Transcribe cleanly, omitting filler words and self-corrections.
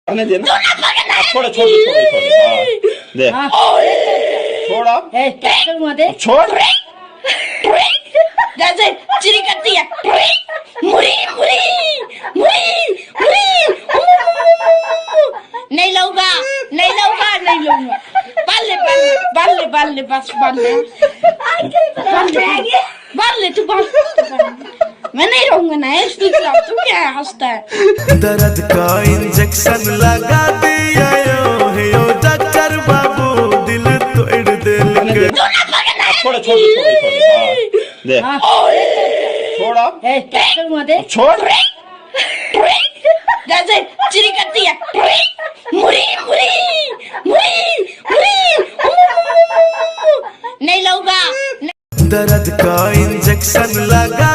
करने देना। छोड़ छोड़ छोड़ दे, छोड़ आप, छोड़। जैसे चिरी करती है, मुरी मुरी मुरी मुरी, नहीं लूंगा नहीं लूंगा नहीं लूंगा, बाले बाले बाले बाले बस बाले बाले तू बाले, मैं नहीं रहूंगा ना। तू क्या हंसता है? दर्द का इंजेक्शन लगा दिया यो डॉक्टर बाबू, दिल तोड़ दे। छोड़ छोड़ दे, छोड़ आप, छोड़। जैसे चिरी करती है, मुरी मुरी मुरी मुरी, नहीं लूंगा। दर्द का इंजेक्शन लगा